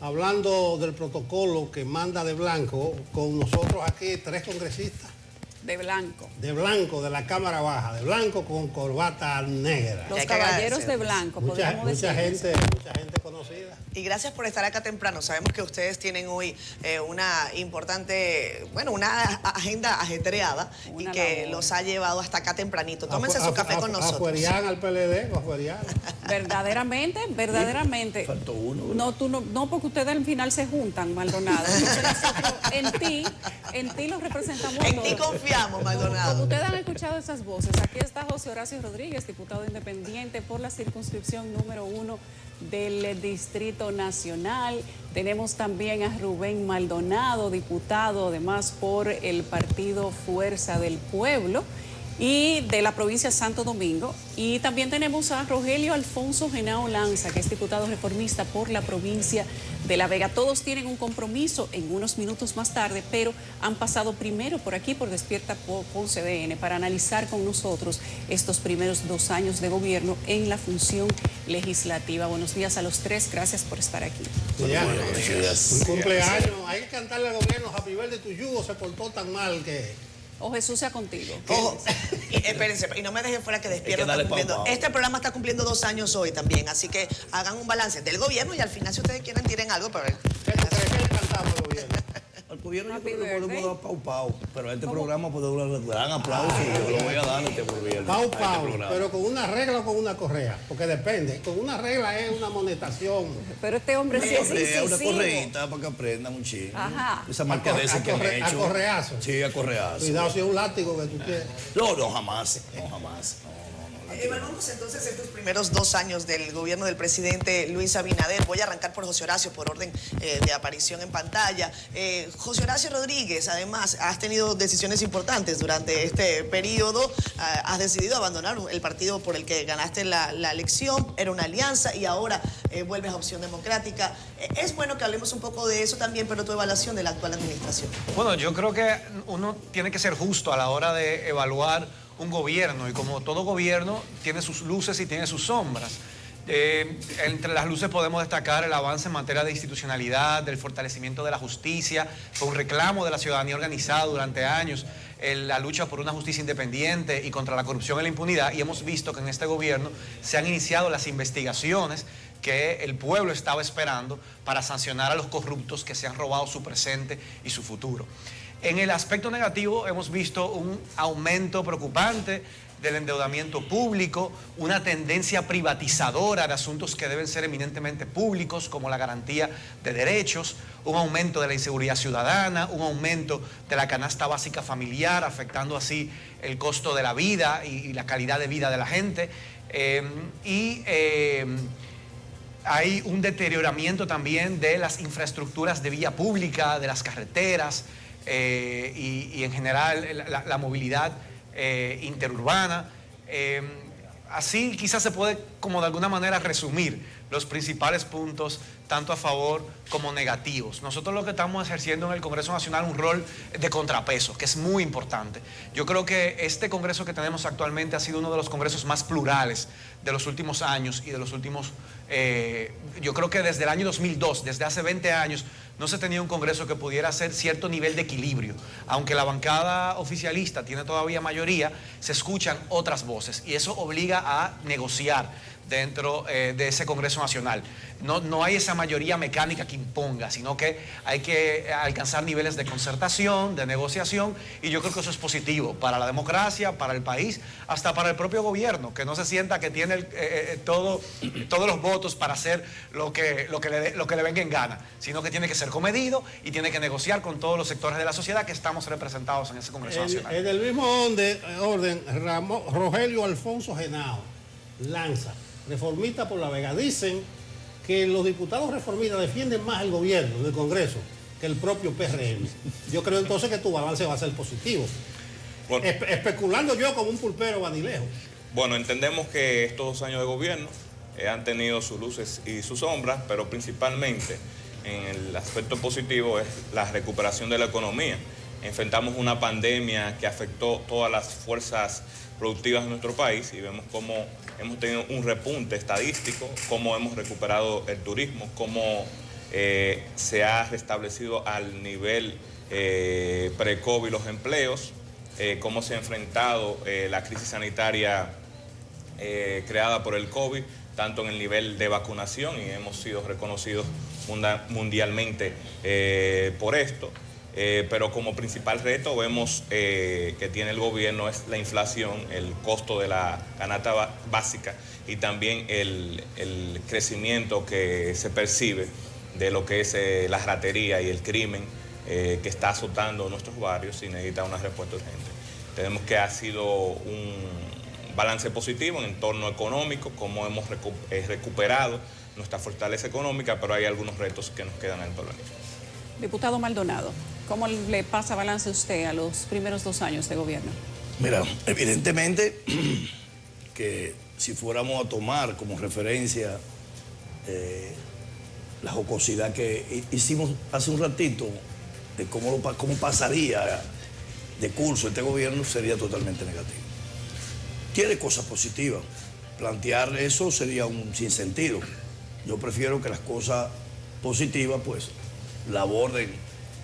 hablando del protocolo que manda de blanco, con nosotros aquí 3 congresistas. De blanco. De blanco, de la Cámara Baja, de blanco con corbata negra. Los caballeros de blanco, podemos decir. Mucha gente conocida. Y gracias por estar acá temprano. Sabemos que ustedes tienen hoy una importante, una agenda ajetreada y que los ha llevado hasta acá tempranito. Tómense su café con nosotros. Afuerían al PLD, Verdaderamente. Faltó uno. No, porque ustedes al final se juntan, Maldonado. En ti los representamos En todos. ti confiamos, Maldonado. Como ustedes han escuchado esas voces, aquí está José Horacio Rodríguez, diputado independiente por la circunscripción número 1 del Distrito Nacional. Tenemos también a Rubén Maldonado, diputado además por el partido Fuerza del Pueblo y de la provincia de Santo Domingo. Y también tenemos a Rogelio Alfonso Henao Lanza, que es diputado reformista por la provincia de La Vega. Todos tienen un compromiso en unos minutos más tarde, pero han pasado primero por aquí, por Despierta Ponce DN, para analizar con nosotros estos primeros 2 años de gobierno en la función legislativa. Buenos días a los 3, gracias por estar aquí. Un cumpleaños, hay que cantarle al gobierno Happy Birthday to you, o se portó tan mal que... O Jesús sea contigo. Ojo, espérense, y no me dejen fuera que Despierta está cumpliendo. Este programa está cumpliendo 2 años hoy también, así que hagan un balance del gobierno y al final, si ustedes quieren, tiren algo para ver. ¿Qué le cantamos al gobierno? Al gobierno yo creo que podemos dar pau, pero a este programa podemos dar un gran aplauso y yo lo voy a dar a este gobierno. Pau, pero con una regla o con una correa, porque depende. Con una regla es una monetación. Pero este hombre sí es incisivo. Una correita para que aprendan un chingo. Ajá. Esa marquedesa que han hecho. A correazo. Sí, a correazo. Cuidado si es un látigo que tú tienes. No, jamás. Evaluamos entonces estos primeros 2 años del gobierno del presidente Luis Abinader. Voy a arrancar por José Horacio, por orden de aparición en pantalla. José Horacio Rodríguez, además, has tenido decisiones importantes durante este periodo. Has decidido abandonar el partido por el que ganaste la elección. Era una alianza y ahora vuelves a Opción Democrática. Es bueno que hablemos un poco de eso también, pero tu evaluación de la actual administración. Bueno, yo creo que uno tiene que ser justo a la hora de evaluar un gobierno, y como todo gobierno tiene sus luces y tiene sus sombras. Entre las luces podemos destacar el avance en materia de institucionalidad, del fortalecimiento de la justicia. Fue un reclamo de la ciudadanía organizada durante años, la lucha por una justicia independiente y contra la corrupción y la impunidad, y hemos visto que en este gobierno se han iniciado las investigaciones que el pueblo estaba esperando para sancionar a los corruptos que se han robado su presente y su futuro. En el aspecto negativo hemos visto un aumento preocupante del endeudamiento público, una tendencia privatizadora de asuntos que deben ser eminentemente públicos, como la garantía de derechos, un aumento de la inseguridad ciudadana, un aumento de la canasta básica familiar, afectando así el costo de la vida y la calidad de vida de la gente. Hay un deterioramiento también de las infraestructuras de vía pública, de las carreteras, y en general la movilidad interurbana. Así quizás se puede como de alguna manera resumir los principales puntos, tanto a favor como negativos. Nosotros lo que estamos ejerciendo en el Congreso Nacional un rol de contrapeso, que es muy importante. Yo creo que este Congreso que tenemos actualmente ha sido uno de los congresos más plurales de los últimos años y de los últimos, yo creo que desde el año 2002, desde hace 20 años, no se tenía un Congreso que pudiera hacer cierto nivel de equilibrio. Aunque la bancada oficialista tiene todavía mayoría, se escuchan otras voces y eso obliga a negociar dentro de ese Congreso Nacional. No hay esa mayoría mecánica que imponga, sino que hay que alcanzar niveles de concertación, de negociación, y yo creo que eso es positivo para la democracia, para el país, hasta para el propio gobierno, que no se sienta que tiene todos los votos para hacer lo que le venga en gana, sino que tiene que ser comedido y tiene que negociar con todos los sectores de la sociedad que estamos representados en ese Congreso Nacional. En el mismo orden, Rogelio Alfonso Henao Lanza, reformista por La Vega, dicen que los diputados reformistas defienden más el gobierno del Congreso que el propio PRM. Yo creo entonces que tu balance va a ser positivo. Bueno, especulando yo como un pulpero vanilejo. Bueno, entendemos que estos 2 años de gobierno han tenido sus luces y sus sombras, pero principalmente en el aspecto positivo es la recuperación de la economía. Enfrentamos una pandemia que afectó todas las fuerzas productivas de nuestro país y vemos cómo hemos tenido un repunte estadístico, cómo hemos recuperado el turismo, cómo se ha restablecido al nivel pre-COVID los empleos, cómo se ha enfrentado la crisis sanitaria creada por el COVID, tanto en el nivel de vacunación, y hemos sido reconocidos mundialmente por esto. Pero como principal reto vemos que tiene el gobierno es la inflación, el costo de la canasta básica y también el crecimiento que se percibe de lo que es la ratería y el crimen que está azotando nuestros barrios y necesita una respuesta urgente. Tenemos que ha sido un balance positivo en entorno económico, como hemos recuperado nuestra fortaleza económica, pero hay algunos retos que nos quedan en el porvenir. Diputado Maldonado, ¿cómo le pasa balance a usted a los primeros 2 años de gobierno? Mira, evidentemente que si fuéramos a tomar como referencia la jocosidad que hicimos hace un ratito de cómo pasaría de curso este gobierno, sería totalmente negativo. Tiene cosas positivas. Plantear eso sería un sinsentido. Yo prefiero que las cosas positivas, pues, la aborden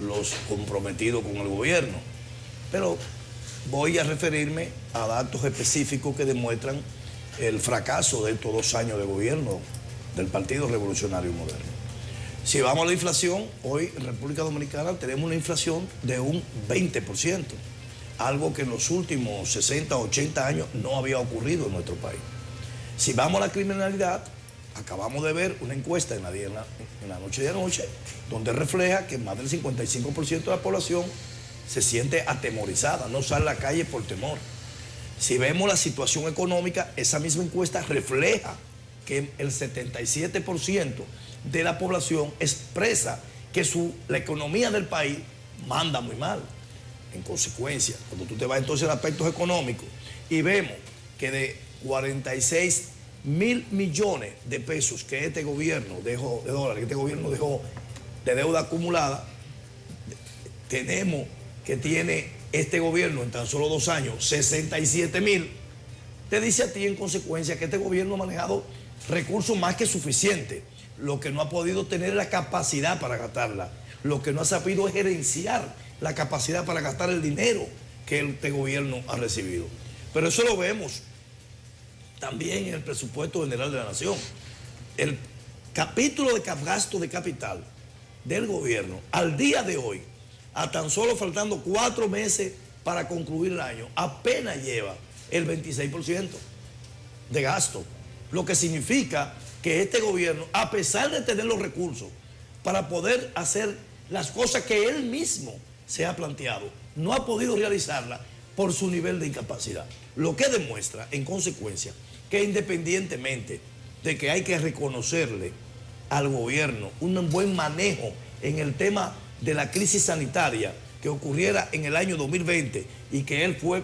los comprometidos con el gobierno. Pero voy a referirme a datos específicos que demuestran el fracaso de estos 2 años de gobierno del Partido Revolucionario Moderno. Si vamos a la inflación, hoy en República Dominicana tenemos una inflación de un 20%, algo que en los últimos 60, 80 años no había ocurrido en nuestro país. Si vamos a la criminalidad, acabamos de ver una encuesta en la noche de anoche, donde refleja que más del 55% de la población se siente atemorizada, no sale a la calle por temor. Si vemos la situación económica, esa misma encuesta refleja que el 77% de la población expresa que la economía del país manda muy mal. En consecuencia, cuando tú te vas entonces a aspectos económicos y vemos que de 46.000 millones de pesos que este gobierno dejó, de dólares, que este gobierno dejó de deuda acumulada, tenemos que tiene este gobierno en tan solo 2 años 67.000, te dice a ti en consecuencia que este gobierno ha manejado recursos más que suficientes. Lo que no ha podido tener la capacidad para gastarla, lo que no ha sabido es gerenciar la capacidad para gastar el dinero que este gobierno ha recibido. Pero eso lo vemos también en el presupuesto general de la nación. El capítulo de gasto de capital del gobierno al día de hoy, a tan solo faltando 4 meses para concluir el año, apenas lleva el 26% de gasto, lo que significa que este gobierno, a pesar de tener los recursos para poder hacer las cosas que él mismo se ha planteado, no ha podido realizarlas por su nivel de incapacidad. Lo que demuestra, en consecuencia, que independientemente de que hay que reconocerle al gobierno un buen manejo en el tema de la crisis sanitaria que ocurriera en el año 2020 y que él fue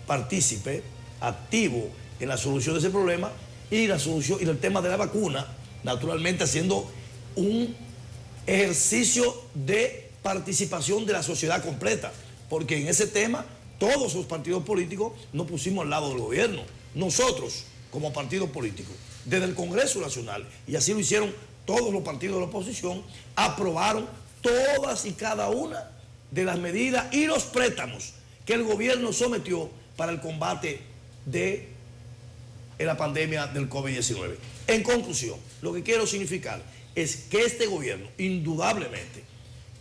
partícipe activo en la solución de ese problema, y la solución y el tema de la vacuna, naturalmente haciendo un ejercicio de participación de la sociedad completa, porque en ese tema todos los partidos políticos nos pusimos al lado del gobierno. Nosotros, como partido político, desde el Congreso Nacional, y así lo hicieron todos los partidos de la oposición, aprobaron todas y cada una de las medidas y los préstamos que el gobierno sometió para el combate de la pandemia del COVID-19. En conclusión, lo que quiero significar es que este gobierno, indudablemente,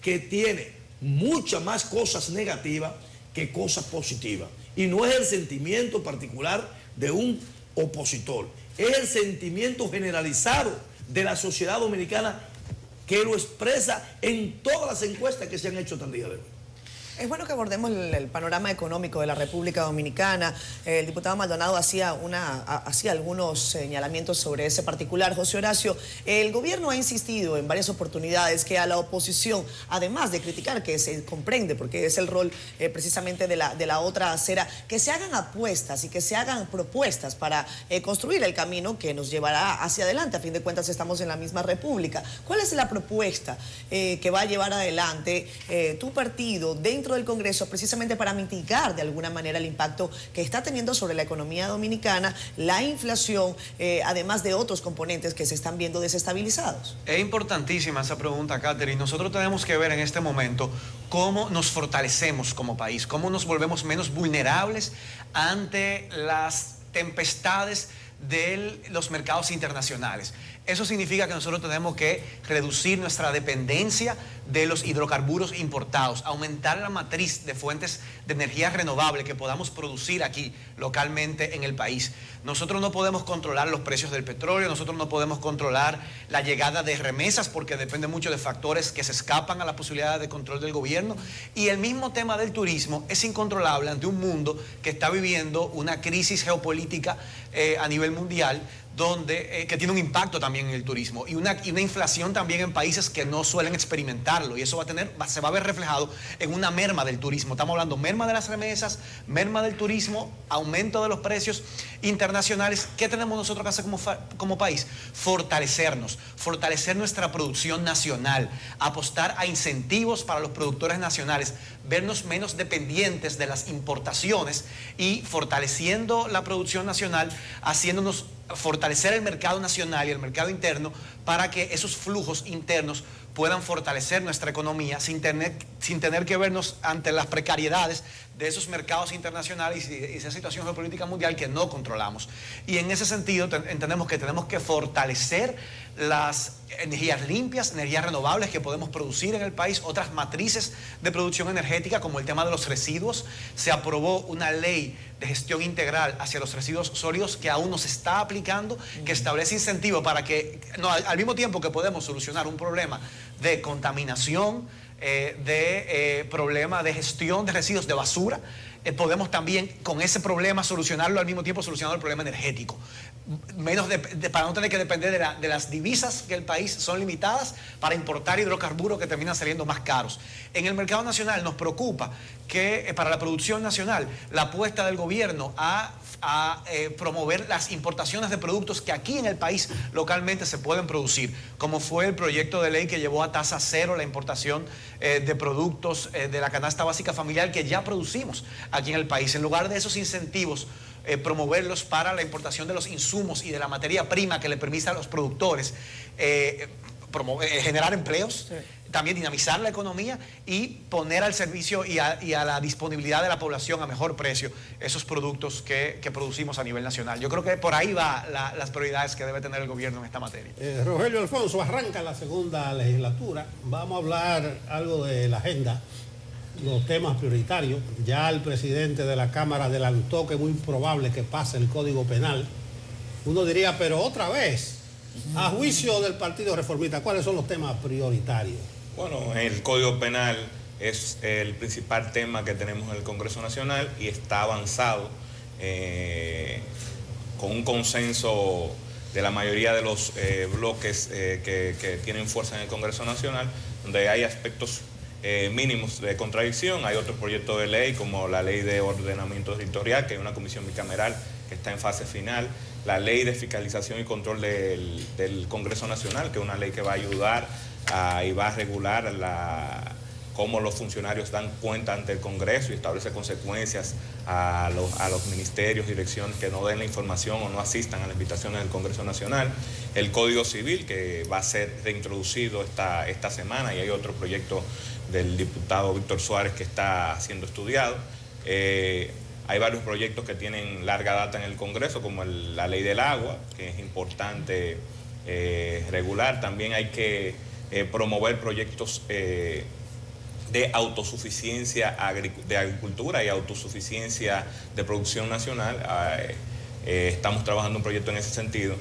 que tiene muchas más cosas negativas que cosas positivas. Y no es el sentimiento particular de un opositor, es el sentimiento generalizado de la sociedad dominicana que lo expresa en todas las encuestas que se han hecho hasta el día de hoy. Es bueno que abordemos el panorama económico de la República Dominicana. El diputado Maldonado hacía algunos señalamientos sobre ese particular. José Horacio, el gobierno ha insistido en varias oportunidades que a la oposición, además de criticar, que se comprende porque es el rol precisamente de la otra acera, que se hagan apuestas y que se hagan propuestas para construir el camino que nos llevará hacia adelante. A fin de cuentas estamos en la misma república. ¿Cuál es la propuesta que va a llevar adelante tu partido dentro dentro del Congreso precisamente para mitigar de alguna manera el impacto que está teniendo sobre la economía dominicana, la inflación, además de otros componentes que se están viendo desestabilizados? Es importantísima esa pregunta, Catherine. Nosotros tenemos que ver en este momento cómo nos fortalecemos como país, cómo nos volvemos menos vulnerables ante las tempestades de los mercados internacionales. Eso significa que nosotros tenemos que reducir nuestra dependencia de los hidrocarburos importados, aumentar la matriz de fuentes de energía renovable que podamos producir aquí localmente en el país. Nosotros no podemos controlar los precios del petróleo, nosotros no podemos controlar la llegada de remesas porque depende mucho de factores que se escapan a la posibilidad de control del gobierno. Y el mismo tema del turismo es incontrolable ante un mundo que está viviendo una crisis geopolítica a nivel mundial, que tiene un impacto también en el turismo y una inflación también en países que no suelen experimentarlo, y eso se va a ver reflejado en una merma del turismo. Estamos hablando merma de las remesas, merma del turismo, aumento de los precios internacionales. ¿Qué tenemos nosotros que hacer como país? Fortalecer nuestra producción nacional, apostar a incentivos para los productores nacionales, vernos menos dependientes de las importaciones y fortaleciendo la producción nacional, haciéndonos fortalecer el mercado nacional y el mercado interno para que esos flujos internos puedan fortalecer nuestra economía sin tener que vernos ante las precariedades de esos mercados internacionales y esa situación geopolítica mundial que no controlamos. Y en ese sentido entendemos que tenemos que fortalecer las energías limpias, energías renovables que podemos producir en el país, otras matrices de producción energética como el tema de los residuos. Se aprobó una ley de gestión integral hacia los residuos sólidos que aún no se está aplicando, que establece incentivos para que, al mismo tiempo que podemos solucionar un problema de contaminación, problema de gestión de residuos de basura, podemos también con ese problema solucionarlo al mismo tiempo solucionando el problema energético. Para no tener que depender de las divisas que el país son limitadas para importar hidrocarburos que terminan saliendo más caros. En el mercado nacional nos preocupa que para la producción nacional la apuesta del gobierno a promover las importaciones de productos que aquí en el país localmente se pueden producir, como fue el proyecto de ley que llevó a tasa cero la importación de productos de la canasta básica familiar que ya producimos aquí en el país. En lugar de esos incentivos, promoverlos para la importación de los insumos y de la materia prima que le permita a los productores generar empleos, sí, también dinamizar la economía y poner al servicio y a la disponibilidad de la población a mejor precio esos productos que producimos a nivel nacional. Yo creo que por ahí va las prioridades que debe tener el gobierno en esta materia. Rogelio Alfonso, arranca la segunda legislatura. Vamos a hablar algo de la agenda, los temas prioritarios. Ya el presidente de la Cámara adelantó que es muy probable que pase el Código Penal. Uno diría, pero otra vez, a juicio del Partido Reformista, ¿cuáles son los temas prioritarios? Bueno, el Código Penal es el principal tema que tenemos en el Congreso Nacional y está avanzado con un consenso de la mayoría de los bloques que tienen fuerza en el Congreso Nacional, donde hay aspectos mínimos de contradicción. Hay otros proyectos de ley como la ley de ordenamiento territorial, que hay una comisión bicameral que está en fase final, la ley de fiscalización y control del Congreso Nacional, que es una ley que va a ayudar y va a regular cómo los funcionarios dan cuenta ante el Congreso y establece consecuencias a los ministerios, direcciones que no den la información o no asistan a las invitaciones del Congreso Nacional. El Código Civil, que va a ser reintroducido esta semana, y hay otro proyecto del diputado Víctor Suárez que está siendo estudiado. Hay varios proyectos que tienen larga data en el Congreso, como la ley del agua, que es importante regular. También hay que promover proyectos de autosuficiencia de agricultura y autosuficiencia de producción nacional. Estamos trabajando un proyecto en ese sentido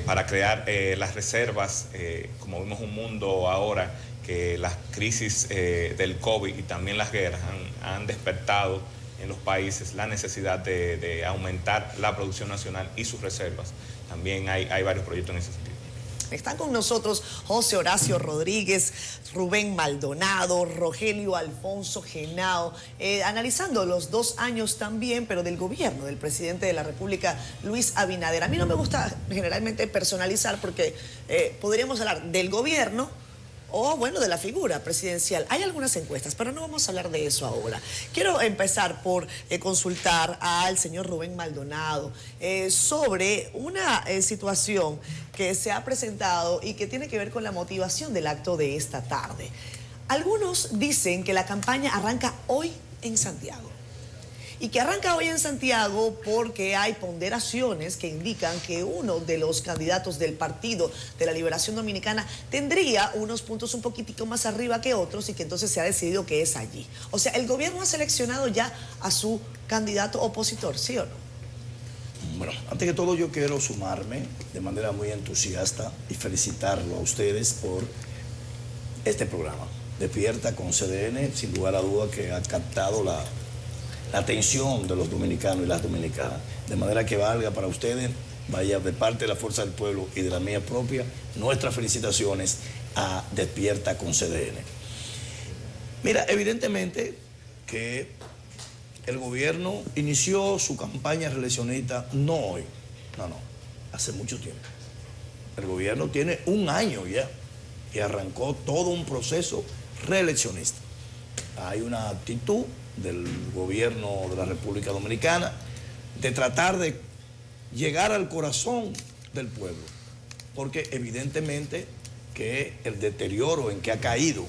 para crear las reservas. Como vimos un mundo ahora que las crisis del COVID y también las guerras han despertado en los países la necesidad de aumentar la producción nacional y sus reservas. También hay varios proyectos en ese sentido. Están con nosotros José Horacio Rodríguez, Rubén Maldonado, Rogelio Alfonso Henao, analizando los 2 años también, pero del gobierno del presidente de la República, Luis Abinader. A mí no me gusta generalmente personalizar porque podríamos hablar del gobierno o bueno, de la figura presidencial. Hay algunas encuestas, pero no vamos a hablar de eso ahora. Quiero empezar por consultar al señor Rubén Maldonado sobre una situación que se ha presentado y que tiene que ver con la motivación del acto de esta tarde. Algunos dicen que la campaña arranca hoy en Santiago. Y que arranca hoy en Santiago porque hay ponderaciones que indican que uno de los candidatos del Partido de la Liberación Dominicana tendría unos puntos un poquitico más arriba que otros y que entonces se ha decidido que es allí. O sea, el gobierno ha seleccionado ya a su candidato opositor, ¿sí o no? Bueno, antes que todo yo quiero sumarme de manera muy entusiasta y felicitarlo a ustedes por este programa. Despierta con CDN, sin lugar a duda que ha captado la atención de los dominicanos y las dominicanas. De manera que valga para ustedes, vaya de parte de la Fuerza del Pueblo y de la mía propia, nuestras felicitaciones a Despierta con CDN. Mira, evidentemente que el gobierno inició su campaña reeleccionista no hoy, no, hace mucho tiempo. El gobierno tiene un año ya que arrancó todo un proceso reeleccionista. Hay una actitud del gobierno de la República Dominicana de tratar de llegar al corazón del pueblo, porque evidentemente que el deterioro en que ha caído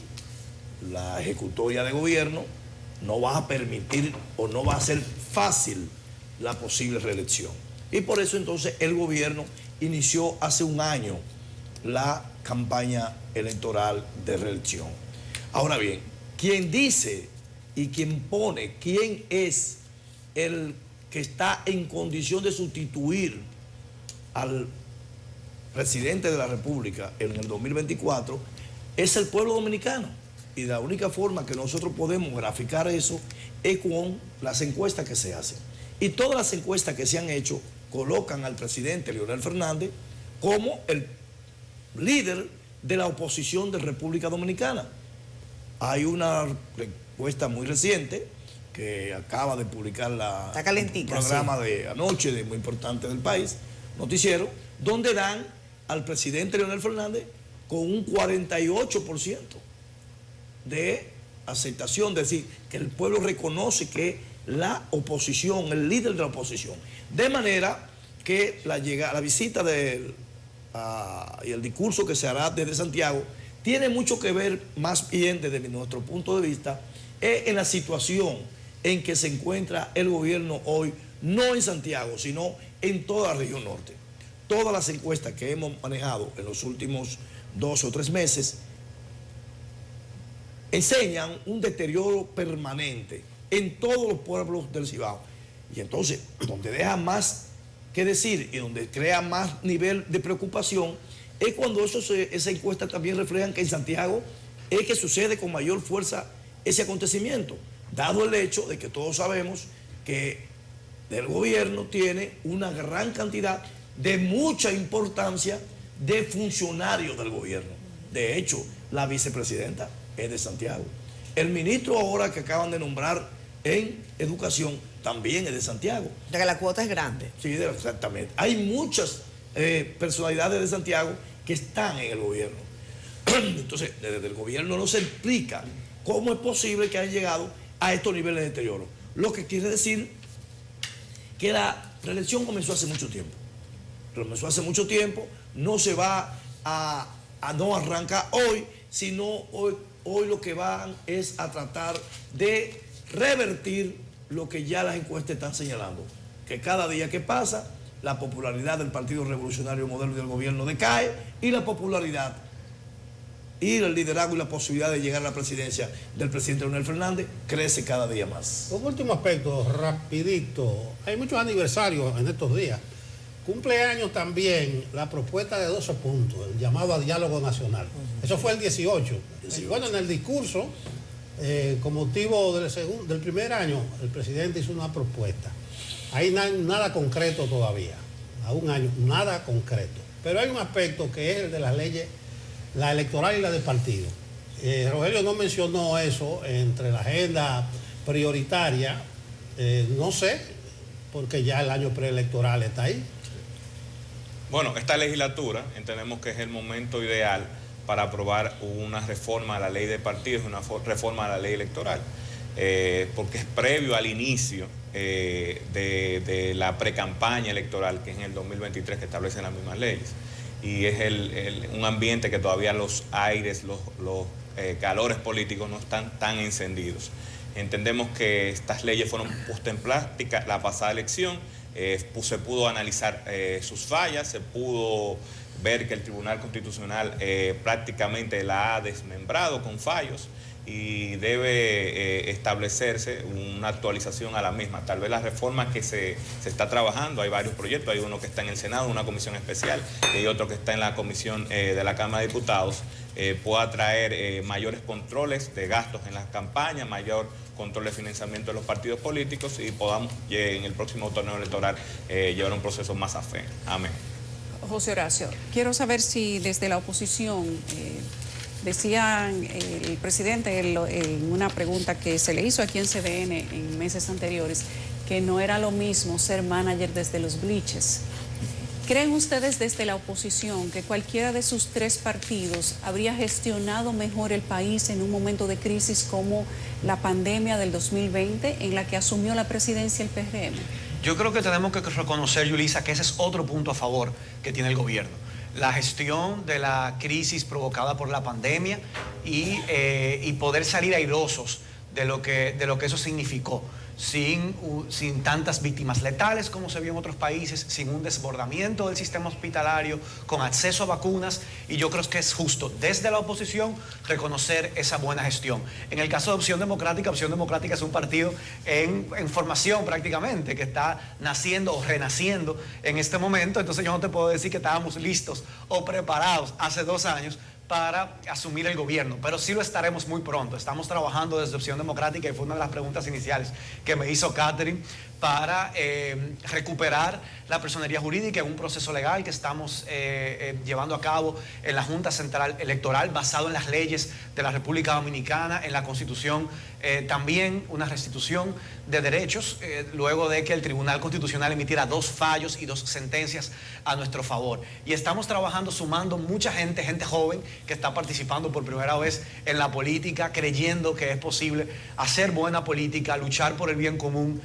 la ejecutoria de gobierno no va a permitir o no va a ser fácil la posible reelección. Y por eso entonces el gobierno inició hace un año la campaña electoral de reelección. Ahora bien, quien dice y quien pone quién es el que está en condición de sustituir al presidente de la República en el 2024 es el pueblo dominicano. Y la única forma que nosotros podemos graficar eso es con las encuestas que se hacen. Y todas las encuestas que se han hecho colocan al presidente Leonel Fernández como el líder de la oposición de República Dominicana. Hay una encuesta muy reciente que acaba de publicar el programa de anoche, de muy importante del país, noticiero, donde dan al presidente Leonel Fernández con un 48% de aceptación, es decir, que el pueblo reconoce que la oposición, el líder de la oposición. De manera que la visita y el discurso que se hará desde Santiago tiene mucho que ver, más bien desde nuestro punto de vista, en la situación en que se encuentra el gobierno hoy, no en Santiago, sino en toda la región norte. Todas las encuestas que hemos manejado en los últimos 2 o 3 meses enseñan un deterioro permanente en todos los pueblos del Cibao. Y entonces, donde deja más que decir y donde crea más nivel de preocupación, es cuando esa encuesta también reflejan que en Santiago es que sucede con mayor fuerza ese acontecimiento, dado el hecho de que todos sabemos que el gobierno tiene una gran cantidad de mucha importancia de funcionarios del gobierno. De hecho, la vicepresidenta es de Santiago. El ministro ahora que acaban de nombrar en educación también es de Santiago. Ya que la cuota es grande. Sí, exactamente. Hay muchas personalidades de Santiago que están en el gobierno. Entonces, desde el gobierno no se explica cómo es posible que hayan llegado a estos niveles de deterioro. Lo que quiere decir que la reelección comenzó hace mucho tiempo. Comenzó hace mucho tiempo, no se va a no arrancar hoy, sino hoy lo que van es a tratar de revertir lo que ya las encuestas están señalando, que cada día que pasa la popularidad del Partido Revolucionario Moderno y del gobierno decae, y la popularidad y el liderazgo y la posibilidad de llegar a la presidencia del presidente Leonel Fernández crece cada día más. Un último aspecto, rapidito. Hay muchos aniversarios en estos días. Cumpleaños también la propuesta de 12 puntos, el llamado a diálogo nacional. Eso fue el 18. Bueno, en el discurso, con motivo del primer año, el presidente hizo una propuesta. Ahí nada concreto todavía, a un año, nada concreto. Pero hay un aspecto que es el de las leyes, la electoral y la de partido. Rogelio no mencionó eso entre la agenda prioritaria, no sé, porque ya el año preelectoral está ahí. Bueno, esta legislatura entendemos que es el momento ideal para aprobar una reforma a la ley de partidos y una reforma a la ley electoral, porque es previo al inicio de la precampaña electoral, que es en el 2023, que establecen las mismas leyes. Y es un ambiente que todavía los aires, los calores políticos no están tan encendidos. Entendemos que estas leyes fueron puestas en práctica la pasada elección, se pudo analizar sus fallas, se pudo ver que el Tribunal Constitucional prácticamente la ha desmembrado con fallos y debe establecerse una actualización a la misma. Tal vez las reformas que se está trabajando, hay varios proyectos, hay uno que está en el Senado, una comisión especial, y hay otro que está en la comisión de la Cámara de Diputados, pueda traer mayores controles de gastos en las campañas, mayor control de financiamiento de los partidos políticos y podamos en el próximo torneo electoral llevar un proceso más afín. Amén. José Horacio, quiero saber si desde la oposición, decían el presidente en una pregunta que se le hizo aquí en CDN en meses anteriores, que no era lo mismo ser manager desde los bleachers. ¿Creen ustedes desde la oposición que cualquiera de sus tres partidos habría gestionado mejor el país en un momento de crisis como la pandemia del 2020 en la que asumió la presidencia el PRM? Yo creo que tenemos que reconocer, Yulisa, que ese es otro punto a favor que tiene el gobierno. La gestión de la crisis provocada por la pandemia y poder salir airosos de lo que eso significó. Sin tantas víctimas letales como se vio en otros países, sin un desbordamiento del sistema hospitalario, con acceso a vacunas, y yo creo que es justo desde la oposición reconocer esa buena gestión. En el caso de Opción Democrática es un partido en formación prácticamente, que está naciendo o renaciendo en este momento, entonces yo no te puedo decir que estábamos listos o preparados hace 2 años para asumir el gobierno, pero sí lo estaremos muy pronto. Estamos trabajando desde Opción Democrática, y fue una de las preguntas iniciales que me hizo Catherine, para recuperar la personería jurídica en un proceso legal que estamos llevando a cabo en la Junta Central Electoral, basado en las leyes de la República Dominicana, en la Constitución, también una restitución de derechos, luego de que el Tribunal Constitucional emitiera 2 fallos y 2 sentencias a nuestro favor. Y estamos trabajando sumando mucha gente joven que está participando por primera vez en la política, creyendo que es posible hacer buena política, luchar por el bien común,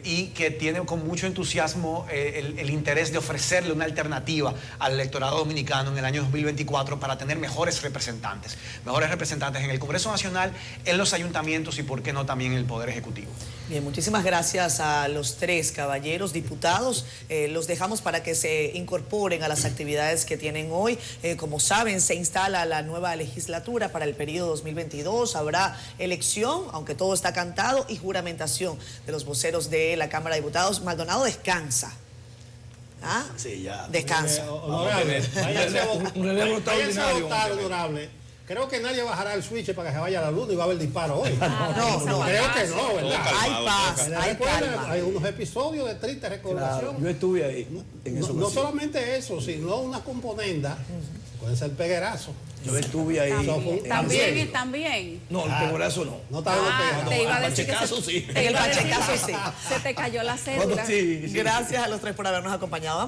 y que tiene con mucho entusiasmo el interés de ofrecerle una alternativa al electorado dominicano en el año 2024 para tener mejores representantes en el Congreso Nacional, en los ayuntamientos y, por qué no, también en el Poder Ejecutivo. Bien, muchísimas gracias a los 3 caballeros diputados. Los dejamos para que se incorporen a las actividades que tienen hoy. Como saben, se instala la nueva legislatura para el periodo 2022. Habrá elección, aunque todo está cantado, y juramentación de los voceros de la Cámara de Diputados. Maldonado descansa. ¿Ah? Sí, ya. Descansa. Honorable, váyanse a Un relevo extraordinario, votar, hombre. honorable. Creo que nadie bajará el switch para que se vaya a la luz y va a haber disparo hoy. No, Creo que no, ¿verdad? Hay paz, hay Recuerda, calma. hay unos episodios de triste recordación. Claro, yo estuve ahí. En esa No ocasión. solamente eso, sino una componenda, puede ser peguerazo. Yo estuve ahí. También. No, el pegorazo no. No estaba pegado. Te iba a decir que Pachecazo sí. En el pachecazo sí. se te cayó la cédula. Sí, sí. Gracias a los 3 por habernos acompañado.